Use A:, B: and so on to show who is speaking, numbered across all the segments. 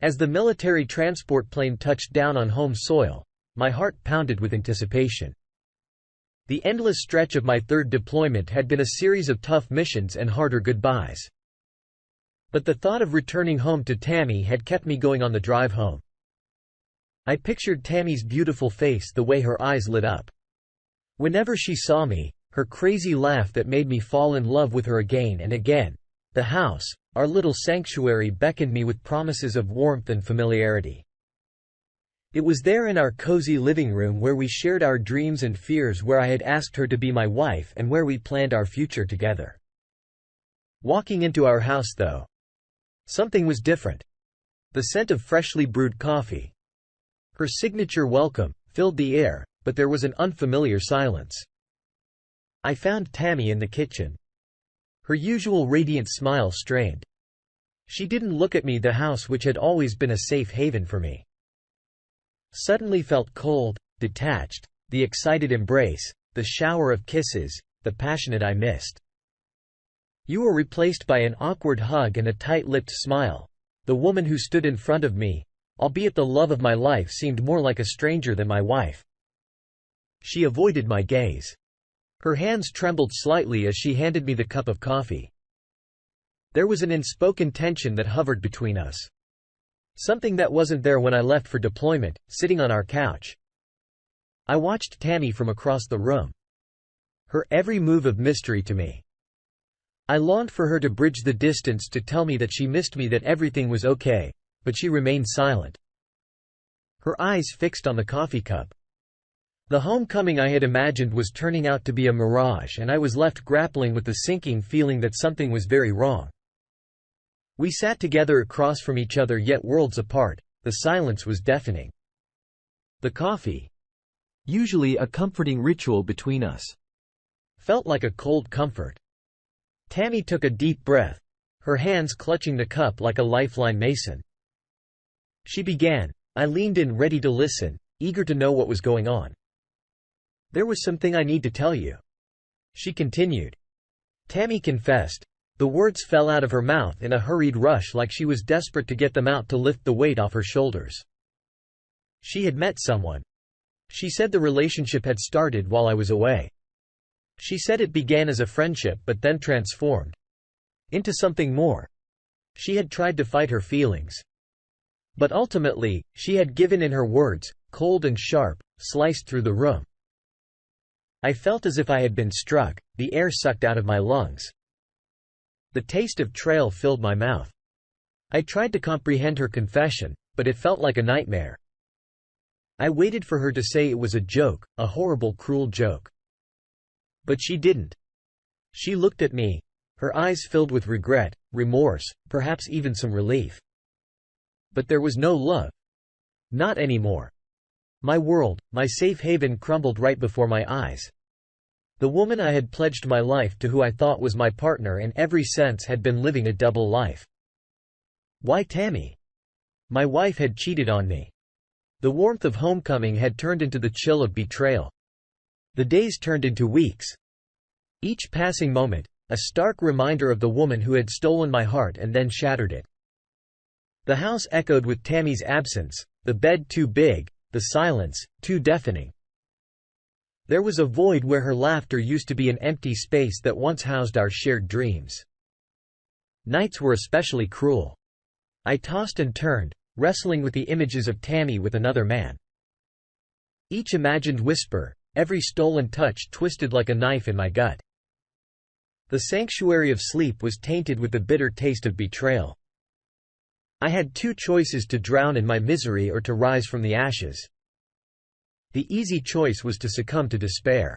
A: As the military transport plane touched down on home soil, my heart pounded with anticipation. The endless stretch of my third deployment had been a series of tough missions and harder goodbyes. But the thought of returning home to Tammy had kept me going on the drive home. I pictured Tammy's beautiful face, the way her eyes lit up whenever she saw me, her crazy laugh that made me fall in love with her again and again. The house, our little sanctuary, beckoned me with promises of warmth and familiarity. It was there in our cozy living room where we shared our dreams and fears, where I had asked her to be my wife and where we planned our future together. Walking into our house, though, something was different. The scent of freshly brewed coffee, her signature welcome, filled the air, but there was an unfamiliar silence. I found Tammy in the kitchen. Her usual radiant smile strained. She didn't look at me. The house, which had always been a safe haven for me, suddenly felt cold, detached. The excited embrace, the shower of kisses, the passionate I missed. You were replaced by an awkward hug and a tight-lipped smile. The woman who stood in front of me, albeit the love of my life, seemed more like a stranger than my wife. She avoided my gaze. Her hands trembled slightly as she handed me the cup of coffee. There was an unspoken tension that hovered between us. Something that wasn't there when I left for deployment, sitting on our couch. I watched Tammy from across the room. Her every move of mystery to me. I longed for her to bridge the distance, to tell me that she missed me, that everything was okay, but she remained silent. Her eyes fixed on the coffee cup. The homecoming I had imagined was turning out to be a mirage, and I was left grappling with the sinking feeling that something was very wrong. We sat together across from each other, yet worlds apart. The silence was deafening. The coffee, usually a comforting ritual between us, felt like a cold comfort. Tammy took a deep breath, her hands clutching the cup like a lifeline mason. She began. I leaned in, ready to listen, eager to know what was going on. There was something I need to tell you, she continued. Tammy confessed. The words fell out of her mouth in a hurried rush, like she was desperate to get them out to lift the weight off her shoulders. She had met someone. She said the relationship had started while I was away. She said it began as a friendship but then transformed into something more. She had tried to fight her feelings, but ultimately, she had given in. Her words, cold and sharp, sliced through the room. I felt as if I had been struck, the air sucked out of my lungs. The taste of betrayal filled my mouth. I tried to comprehend her confession, but it felt like a nightmare. I waited for her to say it was a joke, a horrible, cruel joke. But she didn't. She looked at me, her eyes filled with regret, remorse, perhaps even some relief. But there was no love. Not anymore. My world, my safe haven, crumbled right before my eyes. The woman I had pledged my life to, who I thought was my partner in every sense, had been living a double life. Why Tammy? My wife had cheated on me. The warmth of homecoming had turned into the chill of betrayal. The days turned into weeks. Each passing moment, a stark reminder of the woman who had stolen my heart and then shattered it. The house echoed with Tammy's absence, the bed too big, the silence too deafening. There was a void where her laughter used to be, an empty space that once housed our shared dreams. Nights were especially cruel. I tossed and turned, wrestling with the images of Tammy with another man. Each imagined whisper, every stolen touch twisted like a knife in my gut. The sanctuary of sleep was tainted with the bitter taste of betrayal. I had two choices: to drown in my misery or to rise from the ashes. The easy choice was to succumb to despair.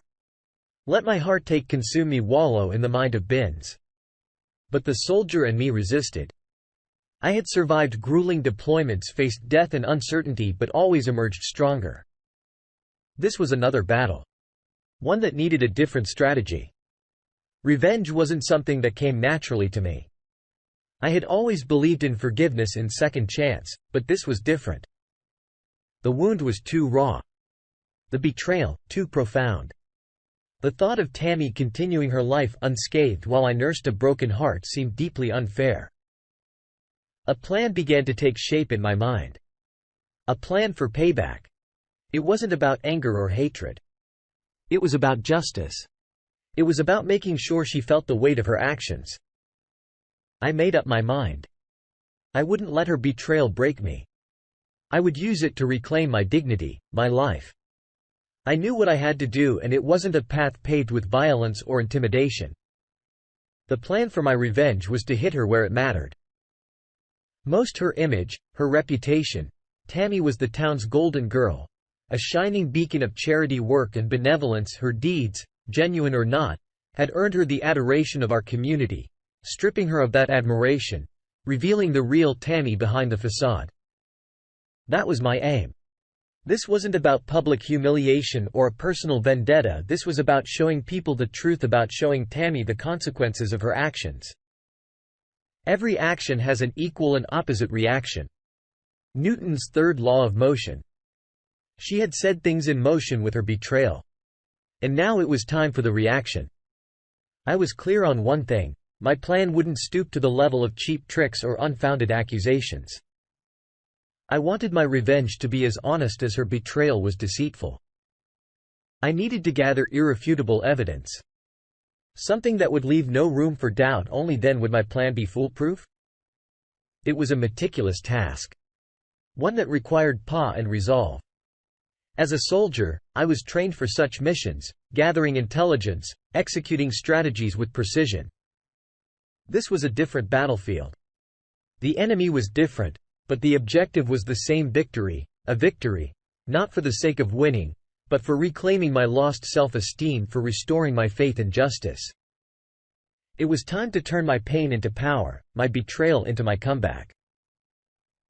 A: Let my heart take consume me, wallow in the mind of bins. But the soldier in me resisted. I had survived grueling deployments, faced death and uncertainty, but always emerged stronger. This was another battle. One that needed a different strategy. Revenge wasn't something that came naturally to me. I had always believed in forgiveness and second chance, but this was different. The wound was too raw. The betrayal, too profound. The thought of Tammy continuing her life unscathed while I nursed a broken heart seemed deeply unfair. A plan began to take shape in my mind. A plan for payback. It wasn't about anger or hatred. It was about justice. It was about making sure she felt the weight of her actions. I made up my mind. I wouldn't let her betrayal break me. I would use it to reclaim my dignity, my life. I knew what I had to do, and it wasn't a path paved with violence or intimidation. The plan for my revenge was to hit her where it mattered. Most her image, her reputation. Tammy was the town's golden girl. A shining beacon of charity work and benevolence. Her deeds, genuine or not, had earned her the adoration of our community, stripping her of that admiration, revealing the real Tammy behind the facade. That was my aim. This wasn't about public humiliation or a personal vendetta. This was about showing people the truth, about showing Tammy the consequences of her actions. Every action has an equal and opposite reaction. Newton's third law of motion. She had set things in motion with her betrayal. And now it was time for the reaction. I was clear on one thing: my plan wouldn't stoop to the level of cheap tricks or unfounded accusations. I wanted my revenge to be as honest as her betrayal was deceitful. I needed to gather irrefutable evidence. Something that would leave no room for doubt. Only then would my plan be foolproof. It was a meticulous task. One that required and resolve. As a soldier, I was trained for such missions, gathering intelligence, executing strategies with precision. This was a different battlefield. The enemy was different, but the objective was the same: victory, a victory, not for the sake of winning, but for reclaiming my lost self-esteem, for restoring my faith in justice. It was time to turn my pain into power, my betrayal into my comeback.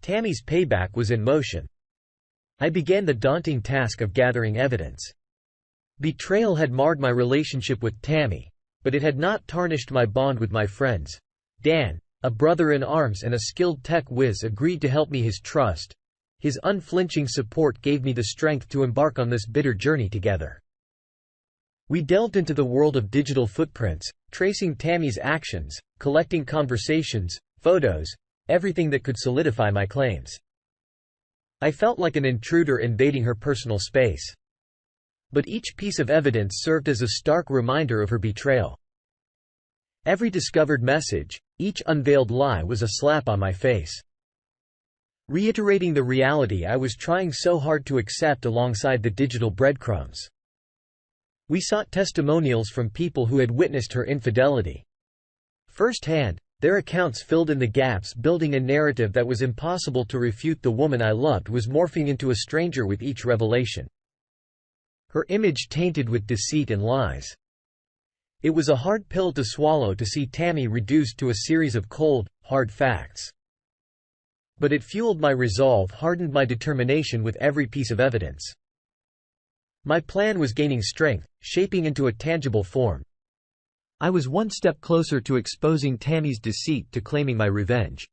A: Tammy's payback was in motion. I began the daunting task of gathering evidence. Betrayal had marred my relationship with Tammy, but it had not tarnished my bond with my friends. Dan, a brother in arms and a skilled tech whiz, agreed to help me. His trust, his unflinching support gave me the strength to embark on this bitter journey together. We delved into the world of digital footprints, tracing Tammy's actions, collecting conversations, photos, everything that could solidify my claims. I felt like an intruder invading her personal space. But each piece of evidence served as a stark reminder of her betrayal. Every discovered message, each unveiled lie was a slap on my face, reiterating the reality I was trying so hard to accept alongside the digital breadcrumbs. We sought testimonials from people who had witnessed her infidelity firsthand. Their accounts filled in the gaps, building a narrative that was impossible to refute. The woman I loved was morphing into a stranger with each revelation. Her image tainted with deceit and lies. It was a hard pill to swallow to see Tammy reduced to a series of cold, hard facts. But it fueled my resolve, hardened my determination with every piece of evidence. My plan was gaining strength, shaping into a tangible form. I was one step closer to exposing Tammy's deceit, to claiming my revenge.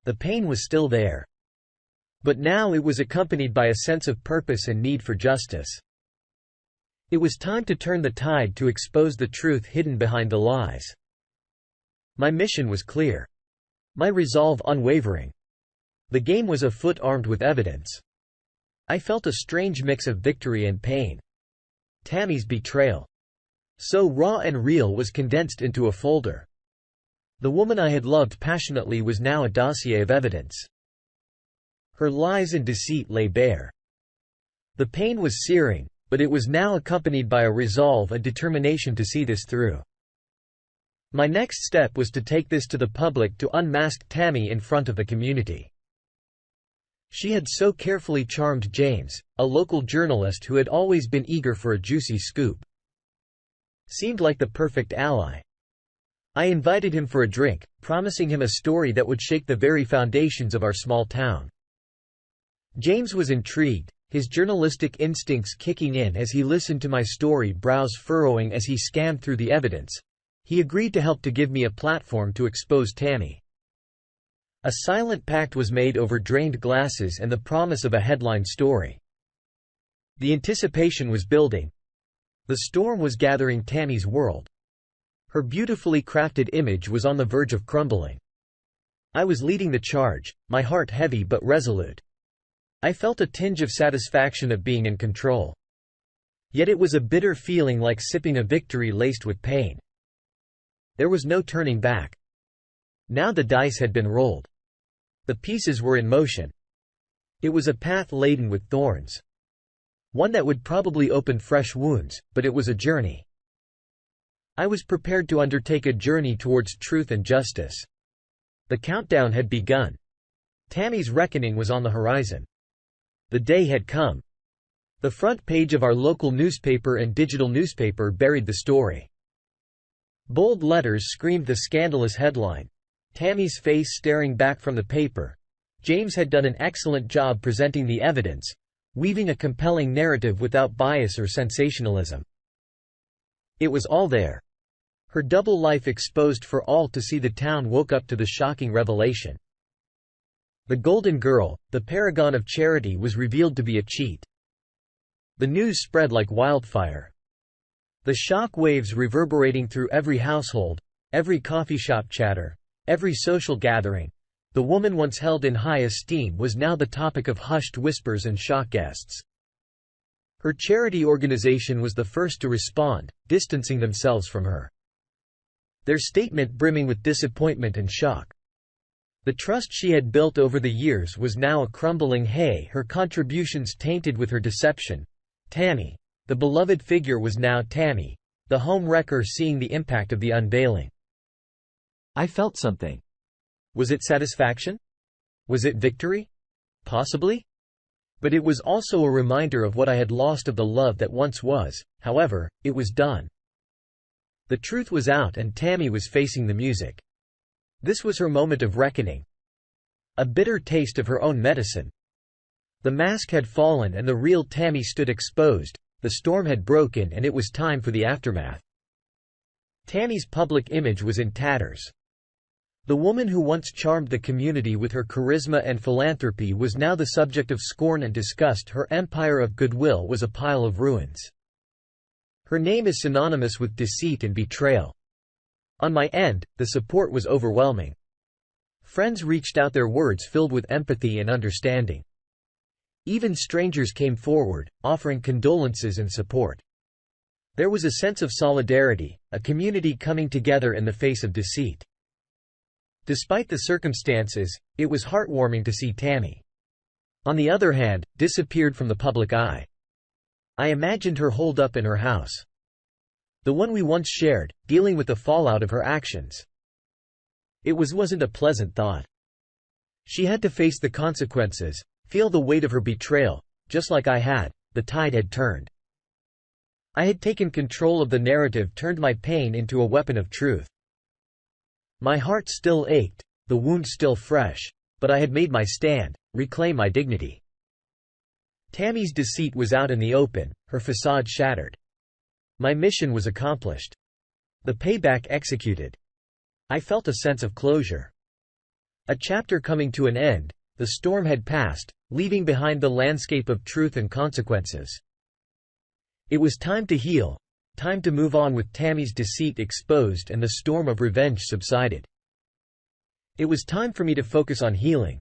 A: The pain was still there. But now it was accompanied by a sense of purpose and need for justice. It was time to turn the tide, to expose the truth hidden behind the lies. My mission was clear. My resolve unwavering. The game was afoot, armed with evidence. I felt a strange mix of victory and pain. Tammy's betrayal, so raw and real, was condensed into a folder. The woman I had loved passionately was now a dossier of evidence. Her lies and deceit lay bare. The pain was searing, but it was now accompanied by a resolve, a determination to see this through. My next step was to take this to the public, to unmask Tammy in front of the community. She had so carefully charmed James, a local journalist who had always been eager for a juicy scoop. Seemed like the perfect ally. I invited him for a drink, promising him a story that would shake the very foundations of our small town. James was intrigued, his journalistic instincts kicking in as he listened to my story, brows furrowing as he scanned through the evidence. He agreed to help, to give me a platform to expose Tammy. A silent pact was made over drained glasses and the promise of a headline story. The anticipation was building. The storm was gathering. Tammy's world, her beautifully crafted image, was on the verge of crumbling. I was leading the charge, my heart heavy but resolute. I felt a tinge of satisfaction of being in control. Yet it was a bitter feeling, like sipping a victory laced with pain. There was no turning back. Now the dice had been rolled. The pieces were in motion. It was a path laden with thorns. One that would probably open fresh wounds, but it was a journey. I was prepared to undertake a journey towards truth and justice. The countdown had begun. Tammy's reckoning was on the horizon. The day had come. The front page of our local newspaper and digital newspaper buried the story. Bold letters screamed the scandalous headline. Tammy's face staring back from the paper. James had done an excellent job presenting the evidence, weaving a compelling narrative without bias or sensationalism. It was all there. Her double life exposed for all to see. The town woke up to the shocking revelation. The Golden Girl, the paragon of charity, was revealed to be a cheat. The news spread like wildfire. The shock waves reverberating through every household, every coffee shop chatter, every social gathering. The woman once held in high esteem was now the topic of hushed whispers and shock guests. Her charity organization was the first to respond, distancing themselves from her. Their statement brimming with disappointment and shock. The trust she had built over the years was now a crumbling hay, her contributions tainted with her deception. Tammy, the beloved figure, was now Tammy, the home wrecker, seeing the impact of the unveiling. I felt something. Was it satisfaction? Was it victory? Possibly? But it was also a reminder of what I had lost of the love that once was. However, it was done. The truth was out and Tammy was facing the music. This was her moment of reckoning. A bitter taste of her own medicine. The mask had fallen and the real Tammy stood exposed. The storm had broken and it was time for the aftermath. Tammy's public image was in tatters. The woman who once charmed the community with her charisma and philanthropy was now the subject of scorn and disgust. Her empire of goodwill was a pile of ruins. Her name is synonymous with deceit and betrayal. On my end, the support was overwhelming. Friends reached out, their words filled with empathy and understanding. Even strangers came forward, offering condolences and support. There was a sense of solidarity, a community coming together in the face of deceit. Despite the circumstances, it was heartwarming to see Tammy, on the other hand, disappeared from the public eye. I imagined her holed up in her house. The one we once shared, dealing with the fallout of her actions. It wasn't a pleasant thought. She had to face the consequences, feel the weight of her betrayal, just like I had. The tide had turned. I had taken control of the narrative, turned my pain into a weapon of truth. My heart still ached, the wound still fresh, but I had made my stand, reclaimed my dignity. Tammy's deceit was out in the open, her facade shattered. My mission was accomplished. The payback executed. I felt a sense of closure. A chapter coming to an end, the storm had passed, leaving behind the landscape of truth and consequences. It was time to heal, time to move on with Tammy's deceit exposed and the storm of revenge subsided. It was time for me to focus on healing.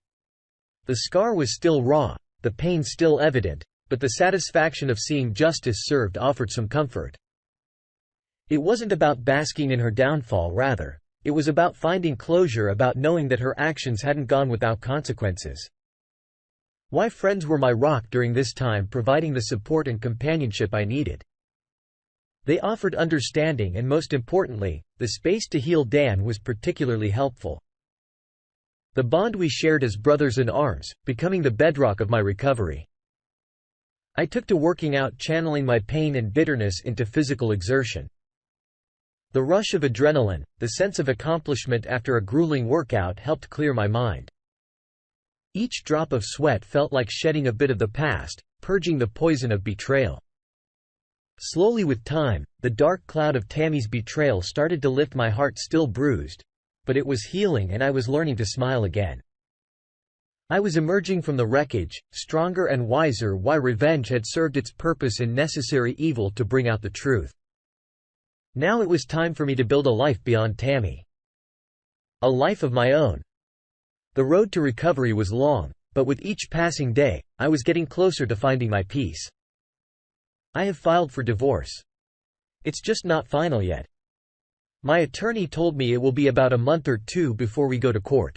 A: The scar was still raw, the pain still evident, but the satisfaction of seeing justice served offered some comfort. It wasn't about basking in her downfall, rather, it was about finding closure, about knowing that her actions hadn't gone without consequences. Why friends were my rock during this time, providing the support and companionship I needed. They offered understanding and, most importantly, the space to heal. Dan was particularly helpful. The bond we shared as brothers in arms, becoming the bedrock of my recovery. I took to working out, channeling my pain and bitterness into physical exertion. The rush of adrenaline, the sense of accomplishment after a grueling workout helped clear my mind. Each drop of sweat felt like shedding a bit of the past, purging the poison of betrayal. Slowly with time, the dark cloud of Tammy's betrayal started to lift, my heart still bruised. But it was healing and I was learning to smile again. I was emerging from the wreckage, stronger and wiser. Why revenge had served its purpose in necessary evil to bring out the truth. Now it was time for me to build a life beyond Tammy. A life of my own. The road to recovery was long, but with each passing day, I was getting closer to finding my peace. I have filed for divorce. It's just not final yet. My attorney told me it will be about a month or two before we go to court.